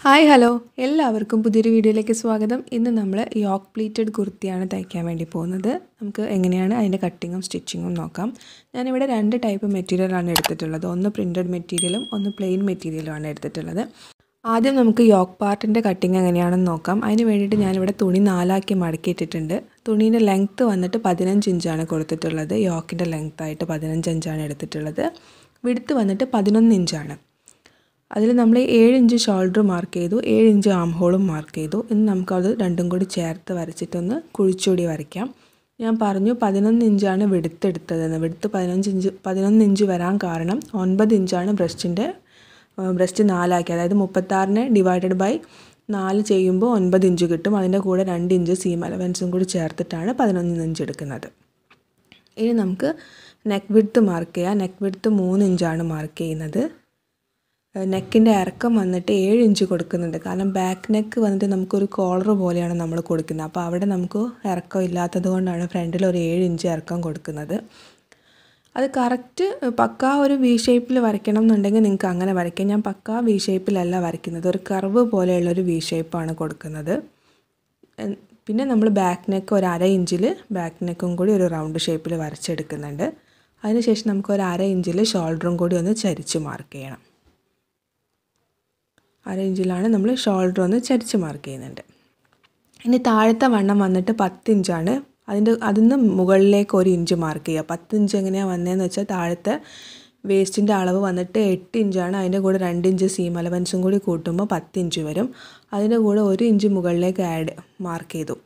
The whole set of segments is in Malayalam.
ഹായ് ഹലോ എല്ലാവർക്കും പുതിയൊരു വീഡിയോയിലേക്ക് സ്വാഗതം. ഇന്ന് നമ്മൾ യോക്ക് പ്ലീറ്റഡ് കുർത്തിയാണ് തയ്ക്കാൻ വേണ്ടി പോകുന്നത്. നമുക്ക് എങ്ങനെയാണ് അതിൻ്റെ കട്ടിങ്ങും സ്റ്റിച്ചിങ്ങും നോക്കാം. ഞാനിവിടെ രണ്ട് ടൈപ്പ് മെറ്റീരിയലാണ് എടുത്തിട്ടുള്ളത്. ഒന്ന് പ്രിൻറ്റഡ് മെറ്റീരിയലും ഒന്ന് പ്ലെയിൻ മെറ്റീരിയലുമാണ് എടുത്തിട്ടുള്ളത്. ആദ്യം നമുക്ക് യോക്ക് പാർട്ടിൻ്റെ കട്ടിങ് എങ്ങനെയാണെന്ന് നോക്കാം. അതിന് വേണ്ടിയിട്ട് ഞാനിവിടെ തുണി നാലാക്കി മടക്കിയിട്ടിട്ടുണ്ട്. തുണീൻ്റെ ലെങ്ത്ത് വന്നിട്ട് 15 ഇഞ്ചാണ് കൊടുത്തിട്ടുള്ളത്. യോക്കിൻ്റെ ലെങ്ത്തായിട്ട് 15 ഇഞ്ചാണ് എടുത്തിട്ടുള്ളത്. വിഡ്ത്ത് വന്നിട്ട് 11 ഇഞ്ചാണ്. അതിൽ നമ്മൾ 7 ഇഞ്ച് ഷോൾഡർ മാർക്ക് ചെയ്തു, 7 ഇഞ്ച് ആം ഹോളും മാർക്ക് ചെയ്തു. ഇനി നമുക്കത് രണ്ടും കൂടി ചേർത്ത് വരച്ചിട്ടൊന്ന് കുഴിച്ചുകൂടി വരയ്ക്കാം. ഞാൻ പറഞ്ഞു 11 ഇഞ്ചാണ് വിഡ്ത്ത് എടുത്തതെന്ന്. വിഡ്ത്ത് 11 ഇഞ്ച് വരാൻ കാരണം 9 ഇഞ്ചാണ് ബ്രസ്റ്റ് നാലാക്കി, അതായത് 36നെ ഡിവൈഡഡ് ബൈ 4 ചെയ്യുമ്പോൾ 9 ഇഞ്ച് കിട്ടും. അതിൻ്റെ കൂടെ 2 ഇഞ്ച് സീം അലവൻസും കൂടി ചേർത്തിട്ടാണ് 11 ഇഞ്ച് എടുക്കുന്നത്. ഇനി നമുക്ക് നെക്ക് വിഡ്ത്ത് മാർക്ക് ചെയ്യാം. നെക്ക് വിഡ്ത്ത് 3 ഇഞ്ചാണ് മാർക്ക് ചെയ്യുന്നത്. നെക്കിൻ്റെ ഇറക്കം വന്നിട്ട് 7 ഇഞ്ച് കൊടുക്കുന്നുണ്ട്. കാരണം ബാക്ക് നെക്ക് വന്നിട്ട് നമുക്കൊരു കോളർ പോലെയാണ് നമ്മൾ കൊടുക്കുന്നത്. അപ്പോൾ അവിടെ നമുക്ക് ഇറക്കം ഇല്ലാത്തത് കൊണ്ടാണ് ഫ്രണ്ടിൽ ഒരു 7 ഇഞ്ച് ഇറക്കം കൊടുക്കുന്നത്. അത് കറക്റ്റ് പക്കാ ഒരു വി ഷേപ്പിൽ വരയ്ക്കണം എന്നുണ്ടെങ്കിൽ നിങ്ങൾക്ക് അങ്ങനെ വരയ്ക്കാം. ഞാൻ പക്കാ വി ഷേപ്പിലല്ല വരയ്ക്കുന്നത്, ഒരു കർവ് പോലെയുള്ളൊരു വി ഷേപ്പാണ് കൊടുക്കുന്നത്. പിന്നെ നമ്മൾ ബാക്ക് നെക്ക് ഒരു 1/2 ഇഞ്ചിൽ ബാക്ക് നെക്കും കൂടി ഒരു റൗണ്ട് ഷേപ്പിൽ വരച്ചെടുക്കുന്നുണ്ട്. അതിനുശേഷം നമുക്ക് ഒരു 1/2 ഇഞ്ചിൽ ഷോൾഡറും കൂടി ഒന്ന് ചരിച്ച് മാർക്ക് ചെയ്യണം. 1/2 ഇഞ്ചിലാണ് നമ്മൾ ഷോൾഡർ ഒന്ന് ചരിച്ച് മാർക്ക് ചെയ്യുന്നുണ്ട്. ഇനി താഴത്തെ വണ്ണം വന്നിട്ട് 10 ഇഞ്ചാണ്. അതിന്ന് മുകളിലേക്ക് 1 ഇഞ്ച് മാർക്ക് ചെയ്യുക. 10 ഇഞ്ച് എങ്ങനെയാണ് വന്നതെന്ന് വെച്ചാൽ താഴത്തെ വേസ്റ്റിൻ്റെ അളവ് വന്നിട്ട് 8 ഇഞ്ചാണ്. അതിൻ്റെ കൂടെ 2 ഇഞ്ച് സീം അലവൻസും കൂടി കൂട്ടുമ്പോൾ 10 ഇഞ്ച് വരും. അതിൻ്റെ കൂടെ 1 ഇഞ്ച് മുകളിലേക്ക് മാർക്ക് ചെയ്തു.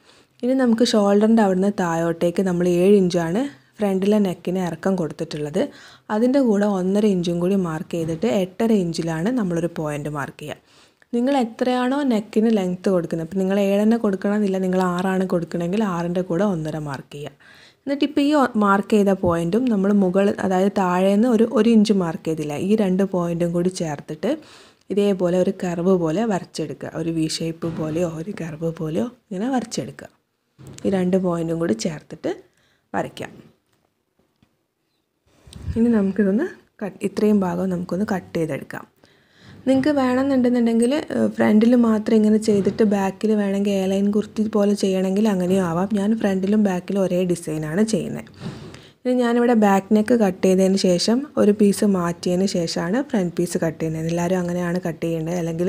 ഇനി നമുക്ക് ഷോൾഡറിൻ്റെ അവിടുന്ന് താഴോട്ടേക്ക് നമ്മൾ 7 ഇഞ്ചാണ് ഫ്രണ്ടിലെ നെക്കിന് ഇറക്കം കൊടുത്തിട്ടുള്ളത്. അതിൻ്റെ കൂടെ 1.5 ഇഞ്ചും കൂടി മാർക്ക് ചെയ്തിട്ട് 8.5 ഇഞ്ചിലാണ് നമ്മളൊരു പോയിൻ്റ് മാർക്ക് ചെയ്യുക. നിങ്ങൾ എത്രയാണോ നെക്കിന് ലെങ്ത്ത് കൊടുക്കുന്നത്, ഇപ്പോൾ നിങ്ങൾ 7 കൊടുക്കണമെന്നില്ല, നിങ്ങൾ 6 കൊടുക്കണമെങ്കിൽ 6ൻ്റെ കൂടെ 1.5 മാർക്ക് ചെയ്യുക. എന്നിട്ട് ഇപ്പോൾ ഈ മാർക്ക് ചെയ്ത പോയിൻറ്റും നമ്മൾ അതായത് താഴേന്ന് ഒരു ഇഞ്ച് മാർക്ക് ചെയ്തില്ല, ഈ 2 പോയിൻറ്റും കൂടി ചേർത്തിട്ട് ഇതേപോലെ ഒരു കർവ് പോലെ വരച്ചെടുക്കുക. ഒരു വി ഷേപ്പ് പോലെയോ ഒരു കർവ് പോലെയോ ഇങ്ങനെ വരച്ചെടുക്കുക. ഈ 2 പോയിൻറ്റും കൂടി ചേർത്തിട്ട് വരയ്ക്കാം. ഇനി നമുക്കിതൊന്ന് ഇത്രയും ഭാഗം നമുക്കൊന്ന് കട്ട് ചെയ്തെടുക്കാം. നിങ്ങൾക്ക് വേണമെന്നുണ്ടെന്നുണ്ടെങ്കിൽ ഫ്രണ്ടിൽ മാത്രം ഇങ്ങനെ ചെയ്തിട്ട് ബാക്കിൽ വേണമെങ്കിൽ എയർലൈൻ കുർത്തി പോലെ ചെയ്യണമെങ്കിൽ അങ്ങനെയും ആവാം. ഞാൻ ഫ്രണ്ടിലും ബാക്കിലും ഒരേ ഡിസൈനാണ് ചെയ്യുന്നത്. ഇനി ഞാനിവിടെ ബാക്ക് നെക്ക് കട്ട് ചെയ്തതിന് ശേഷം ഒരു പീസ് മാറ്റിയതിന് ശേഷമാണ് ഫ്രണ്ട് പീസ് കട്ട് ചെയ്യുന്നത്. എല്ലാവരും അങ്ങനെയാണ് കട്ട് ചെയ്യേണ്ടത്, അല്ലെങ്കിൽ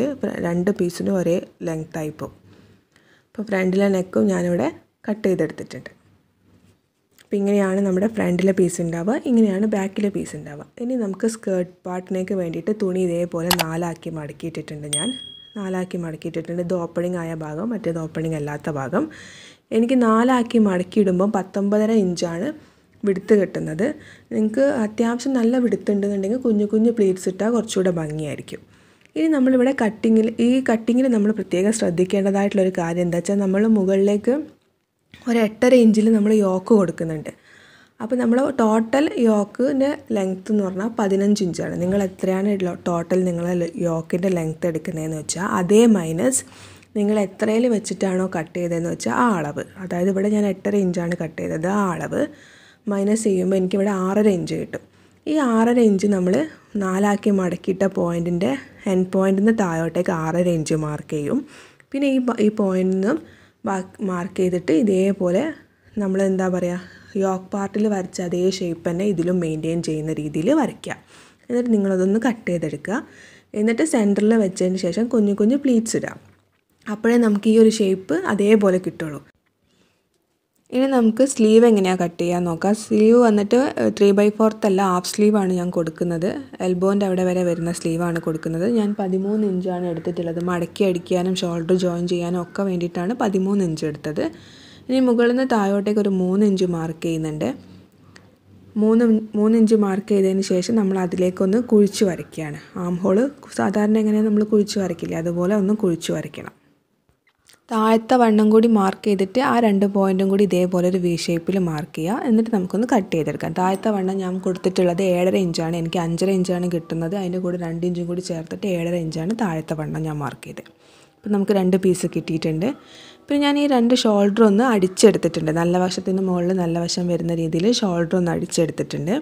2 പീസിനും ഒരേ ലെങ്ത്തായി പോകും. അപ്പോൾ ഫ്രണ്ടിലെ നെക്കും ഞാനിവിടെ കട്ട് ചെയ്തെടുത്തിട്ടുണ്ട്. അപ്പോൾ ഇങ്ങനെയാണ് നമ്മുടെ ഫ്രണ്ടിലെ പീസ് ഉണ്ടാവുക, ഇങ്ങനെയാണ് ബാക്കിലെ പീസ് ഉണ്ടാവുക. ഇനി നമുക്ക് സ്കേർട്ട് പാർട്ടിനേക്ക് വേണ്ടിയിട്ട് തുണി ഇതേപോലെ 4 മടക്കിയിട്ടിട്ടുണ്ട്. ഞാൻ 4 മടക്കിയിട്ടിട്ടുണ്ട്. ഇത് ഓപ്പണിംഗ് ആയ ഭാഗം, മറ്റേത് ഓപ്പണിംഗ് അല്ലാത്ത ഭാഗം. എനിക്ക് 4 മടക്കിയിടുമ്പം 19.5 ഇഞ്ചാണ് വിഡ്ത്ത് കിട്ടുന്നത്. നിങ്ങൾക്ക് അത്യാവശ്യം നല്ല വിഡ്ത്ത് ഉണ്ടെന്നുണ്ടെങ്കിൽ കുഞ്ഞു കുഞ്ഞു പ്ലീറ്റ്സ് ഇട്ടാൽ കുറച്ചുകൂടെ ഭംഗിയായിരിക്കും. ഇനി നമ്മളിവിടെ കട്ടിങ്ങിൽ നമ്മൾ പ്രത്യേകം ശ്രദ്ധിക്കേണ്ടതായിട്ടുള്ളൊരു കാര്യം എന്താ വെച്ചാൽ, നമ്മൾ മുകളിലേക്ക് ഒരു 8.5 ഇഞ്ചിൽ നമ്മൾ യോക്ക് കൊടുക്കുന്നുണ്ട്. അപ്പോൾ നമ്മൾ ടോട്ടൽ യോക്കിൻ്റെ ലെങ്ത്ത് എന്ന് പറഞ്ഞാൽ 15 ഇഞ്ചാണ്. നിങ്ങൾ എത്രയാണ് ടോട്ടൽ നിങ്ങൾ യോക്കിൻ്റെ ലെങ്ത്ത് എടുക്കുന്നതെന്ന് വെച്ചാൽ അതേ മൈനസ് നിങ്ങൾ എത്രയിൽ വെച്ചിട്ടാണോ കട്ട് ചെയ്തതെന്ന് വെച്ചാൽ ആ അളവ്, അതായത് ഇവിടെ ഞാൻ 8.5 ഇഞ്ചാണ് കട്ട് ചെയ്തത്, ആ അളവ് മൈനസ് ചെയ്യുമ്പോൾ എനിക്കിവിടെ 6.5 ഇഞ്ച് കിട്ടും. ഈ 6.5 ഇഞ്ച് നമ്മൾ 4 മടക്കിയിട്ട പോയിൻറ്റിൻ്റെ എൻഡ് പോയിൻറ്റിൽ നിന്ന് താഴോട്ടേക്ക് 6.5 ഇഞ്ച് മാർക്ക് ചെയ്യും. പിന്നെ ഈ പോയിൻറ്റിൽ നിന്നും മാർക്ക് ചെയ്തിട്ട് ഇതേപോലെ നമ്മൾ എന്താ പറയുക, യോക്ക് പാർട്ടിൽ വരച്ച അതേ ഷേപ്പ് തന്നെ ഇതിലും മെയിൻറ്റെയിൻ ചെയ്യുന്ന രീതിയിൽ വരയ്ക്കുക. എന്നിട്ട് നിങ്ങളതൊന്ന് കട്ട് ചെയ്തെടുക്കുക. എന്നിട്ട് സെൻറ്ററിൽ വെച്ചതിന് ശേഷം കുഞ്ഞു കുഞ്ഞു പ്ലീറ്റ്സ് ഇടാം. അപ്പോഴേ നമുക്ക് ഈ ഒരു ഷേപ്പ് അതേപോലെ കിട്ടുള്ളൂ. ഇനി നമുക്ക് സ്ലീവ് എങ്ങനെയാണ് കട്ട് ചെയ്യാൻ നോക്കാം. സ്ലീവ് വന്നിട്ട് 3/4 അല്ല, ഹാഫ് സ്ലീവാണ് ഞാൻ കൊടുക്കുന്നത്. എൽബോൻ്റെ അവിടെ വരെ വരുന്ന സ്ലീവാണ് കൊടുക്കുന്നത്. ഞാൻ 13 ഇഞ്ചാണ് എടുത്തിട്ടുള്ളത്. മടക്കി അടിക്കാനും ഷോൾഡർ ജോയിൻ ചെയ്യാനും ഒക്കെ വേണ്ടിയിട്ടാണ് 13 ഇഞ്ച് എടുത്തത്. ഇനി മുകളിൽ നിന്ന് താഴോട്ടേക്ക് ഒരു 3 ഇഞ്ച് മാർക്ക് ചെയ്യുന്നുണ്ട്. 3 ഇഞ്ച് മാർക്ക് ചെയ്തതിന് ശേഷം നമ്മൾ അതിലേക്കൊന്ന് കുഴിച്ച് വരയ്ക്കുകയാണ്. ആം ഹോള് സാധാരണ എങ്ങനെയാണ് നമ്മൾ കുഴിച്ച് വരയ്ക്കില്ലേ, അതുപോലെ ഒന്ന് കുഴിച്ച് വരയ്ക്കണം. താഴത്തെ വണ്ണം കൂടി മാർക്ക് ചെയ്തിട്ട് ആ 2 പോയിൻറ്റും കൂടി ഇതേപോലെ ഒരു വി ഷേപ്പിൽ മാർക്ക് ചെയ്യുക. എന്നിട്ട് നമുക്കൊന്ന് കട്ട് ചെയ്തെടുക്കാം. താഴത്തെ വണ്ണം ഞാൻ കൊടുത്തിട്ടുള്ളത് 7.5 ഇഞ്ചാണ്. എനിക്ക് 5.5 ഇഞ്ചാണ് കിട്ടുന്നത്. അതിൻ്റെ കൂടെ 2 ഇഞ്ചും കൂടി ചേർത്തിട്ട് 7.5 ഇഞ്ചാണ് താഴത്തെ വണ്ണം ഞാൻ മാർക്ക് ചെയ്തത്. അപ്പോൾ നമുക്ക് 2 പീസ് കിട്ടിയിട്ടുണ്ട്. പിന്നെ ഞാൻ ഈ 2 ഷോൾഡർ ഒന്ന് അടിച്ചെടുത്തിട്ടുണ്ട്. നല്ല വശത്തിന് മുകളിൽ നല്ല വശം വരുന്ന രീതിയിൽ ഷോൾഡർ ഒന്ന് അടിച്ചെടുത്തിട്ടുണ്ട്.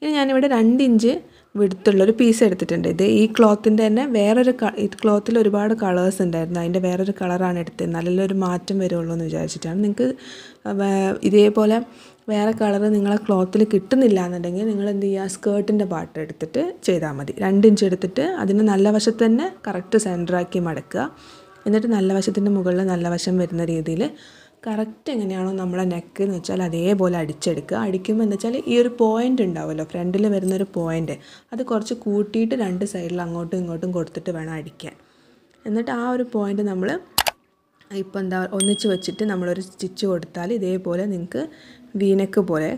ഇനി ഞാനിവിടെ 2 ഇഞ്ച് വിടുത്തുള്ളൊരു പീസ് എടുത്തിട്ടുണ്ട്. ഇത് ഈ ക്ലോത്തിൻ്റെ തന്നെ വേറൊരു ഈ ക്ലോത്തിൽ ഒരുപാട് കളേഴ്സ് ഉണ്ടായിരുന്നു, അതിൻ്റെ വേറൊരു കളറാണ് എടുത്തത്. നല്ലൊരു മാറ്റം വരുള്ളൂ എന്ന് വിചാരിച്ചിട്ടാണ്. നിങ്ങൾക്ക് ഇതേപോലെ വേറെ കളർ നിങ്ങളെ ക്ലോത്തിൽ കിട്ടുന്നില്ല എന്നുണ്ടെങ്കിൽ നിങ്ങൾ എന്ത് ചെയ്യുക, സ്കേർട്ടിൻ്റെ പാർട്ട് എടുത്തിട്ട് ചെയ്താൽ മതി. 2 ഇഞ്ച് എടുത്തിട്ട് അതിന് നല്ല വശത്ത് തന്നെ കറക്റ്റ് സെൻറ്ററാക്കി മടക്കുക. എന്നിട്ട് നല്ല വശത്തിൻ്റെ മുകളിൽ നല്ല വശം വരുന്ന രീതിയിൽ കറക്റ്റ് എങ്ങനെയാണോ നമ്മളെ നെക്ക് എന്ന് വെച്ചാൽ അതേപോലെ അടിച്ചെടുക്കുക. അടിക്കുമ്പോൾ എന്ന് വെച്ചാൽ ഈ ഒരു പോയിൻ്റ് ഉണ്ടാവുമല്ലോ, ഫ്രണ്ടിൽ വരുന്നൊരു പോയിൻ്റ്, അത് കുറച്ച് കൂട്ടിയിട്ട് 2 സൈഡിൽ അങ്ങോട്ടും ഇങ്ങോട്ടും കൊടുത്തിട്ട് വേണം അടിക്കാൻ. എന്നിട്ട് ആ ഒരു പോയിൻ്റ് നമ്മൾ ഇപ്പോൾ ഒന്നിച്ച് വെച്ചിട്ട് നമ്മളൊരു സ്റ്റിച്ച് കൊടുത്താൽ ഇതേപോലെ നിങ്ങൾക്ക് വീനെക്ക് പോലെ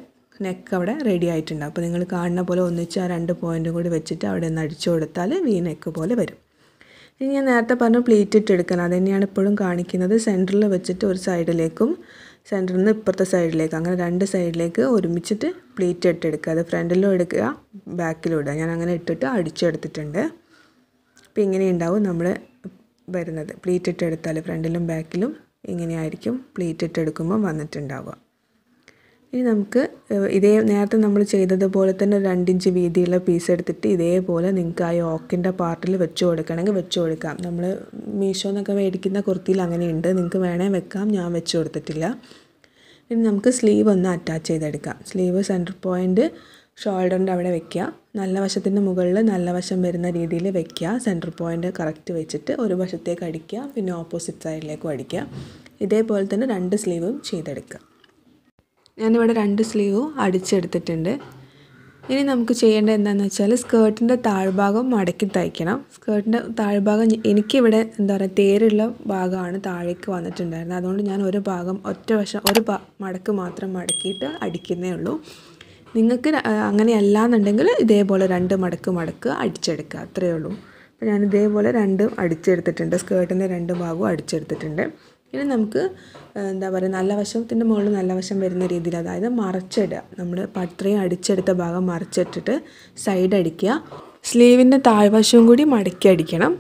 നെക്ക് അവിടെ റെഡി ആയിട്ടുണ്ടാകും. അപ്പോൾ നിങ്ങൾ കാണുന്ന പോലെ ഒന്നിച്ച് ആ 2 പോയിൻറ്റും കൂടി വെച്ചിട്ട് അവിടെ ഒന്ന് അടിച്ചു കൊടുത്താൽ വീനെക്ക് പോലെ വരും. ഇനി ഞാൻ നേരത്തെ പറഞ്ഞു പ്ലീറ്റ് ഇട്ട് എടുക്കണം, അത് തന്നെയാണ് ഇപ്പോഴും കാണിക്കുന്നത്. സെൻറ്ററിൽ വെച്ചിട്ട് ഒരു സൈഡിലേക്കും സെൻറ്ററിൽ നിന്ന് ഇപ്പുറത്തെ സൈഡിലേക്ക്, അങ്ങനെ 2 സൈഡിലേക്ക് ഒരുമിച്ചിട്ട് പ്ലീറ്റ് ഇട്ടെടുക്കുക. അത് ഫ്രണ്ടിലും എടുക്കുക ബാക്കിലും ഇടുക. ഞാൻ അങ്ങനെ ഇട്ടിട്ട് അടിച്ചെടുത്തിട്ടുണ്ട്. അപ്പോൾ ഇങ്ങനെ ഉണ്ടാവും നമ്മൾ വരുന്നത്. പ്ലീറ്റ് ഇട്ടെടുത്താൽ ഫ്രണ്ടിലും ബാക്കിലും ഇങ്ങനെയായിരിക്കും പ്ലീറ്റ് ഇട്ടെടുക്കുമ്പോൾ വന്നിട്ടുണ്ടാവുക. ഇനി നമുക്ക് ഇതേ നേരത്തെ നമ്മൾ ചെയ്തതുപോലെ തന്നെ 2 ഇഞ്ച് വീതിയുള്ള പീസ് എടുത്തിട്ട് ഇതേപോലെ നിങ്ങൾക്ക് ആ യോക്കിൻ്റെ പാർട്ടിൽ വെച്ച് കൊടുക്കണമെങ്കിൽ വെച്ച് കൊടുക്കാം. നമ്മൾ മീഷോന്നൊക്കെ മേടിക്കുന്ന കുർത്തിയിൽ അങ്ങനെയുണ്ട്, നിങ്ങൾക്ക് വേണേൽ വെക്കാം. ഞാൻ വെച്ച് കൊടുത്തിട്ടില്ല. ഇനി നമുക്ക് സ്ലീവ് ഒന്ന് അറ്റാച്ച് ചെയ്തെടുക്കാം. സ്ലീവ് സെൻറ്റർ പോയിൻ്റ് ഷോൾഡറിൻ്റെ അവിടെ വെക്കുക. നല്ല വശത്തിൻ്റെ മുകളിൽ നല്ല വശം വരുന്ന രീതിയിൽ വെക്കുക. സെൻറ്റർ പോയിൻ്റ് കറക്റ്റ് വെച്ചിട്ട് ഒരു വശത്തേക്ക് അടിക്കുക, പിന്നെ ഓപ്പോസിറ്റ് സൈഡിലേക്കും അടിക്കുക. ഇതേപോലെ തന്നെ 2 സ്ലീവും ചെയ്തെടുക്കുക. ഞാനിവിടെ 2 സ്ലീവും അടിച്ചെടുത്തിട്ടുണ്ട്. ഇനി നമുക്ക് ചെയ്യേണ്ടത് എന്താണെന്ന് വെച്ചാൽ സ്കേർട്ടിൻ്റെ താഴ്ഭാഗം മടക്കി തയ്ക്കണം. സ്കേർട്ടിൻ്റെ താഴ്ഭാഗം എനിക്കിവിടെ എന്താ പറയുക തേരുള്ള ഭാഗമാണ് താഴേക്ക് വന്നിട്ടുണ്ടായിരുന്നത്. അതുകൊണ്ട് ഞാൻ ഒരു ഭാഗം ഒറ്റ വശം ഒരു മടക്ക് മാത്രം മടക്കിയിട്ട് അടിക്കുന്നേ ഉള്ളൂ. നിങ്ങൾക്ക് അങ്ങനെയല്ല എന്നുണ്ടെങ്കിൽ ഇതേപോലെ 2 മടക്ക് അടിച്ചെടുക്കുക, അത്രയേ ഉള്ളൂ. അപ്പോൾ ഞാൻ ഇതേപോലെ 2 അടിച്ചെടുത്തിട്ടുണ്ട്. സ്കേർട്ടിൻ്റെ 2 ഭാഗവും അടിച്ചെടുത്തിട്ടുണ്ട്. ഇനി നമുക്ക് എന്താ പറയുക നല്ല വശത്തിൻ്റെ മുകളിൽ നല്ല വശം വരുന്ന രീതിയിൽ, അതായത് മറച്ചിടുക. നമ്മൾ അത്രയും അടിച്ചെടുത്ത ഭാഗം മറച്ചിട്ടിട്ട് സൈഡ് അടിക്കുക. സ്ലീവിൻ്റെ താഴ്വശവും കൂടി മടക്കി അടിക്കണം.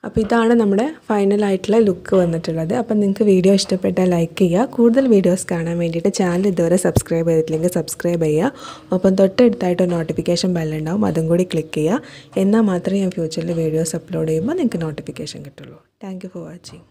അപ്പോൾ ഇതാണ് നമ്മുടെ ഫൈനലായിട്ടുള്ള ലുക്ക് വന്നിട്ടുള്ളത്. അപ്പം നിങ്ങൾക്ക് വീഡിയോ ഇഷ്ടപ്പെട്ടാൽ ലൈക്ക് ചെയ്യുക. കൂടുതൽ വീഡിയോസ് കാണാൻ വേണ്ടിയിട്ട് ചാനൽ ഇതുവരെ സബ്സ്ക്രൈബ് ചെയ്തിട്ടില്ലെങ്കിൽ സബ്സ്ക്രൈബ് ചെയ്യുക. ഒപ്പം തൊട്ടടുത്തായിട്ട് നോട്ടിഫിക്കേഷൻ ബെല്ലുണ്ടാവും, അതും കൂടി ക്ലിക്ക് ചെയ്യുക. എന്നാൽ മാത്രമേ ഞാൻ ഫ്യൂച്ചറിൽ വീഡിയോസ് അപ്ലോഡ് ചെയ്യുമ്പോൾ നിങ്ങൾക്ക് നോട്ടിഫിക്കേഷൻ കിട്ടുള്ളൂ. Thank you for watching.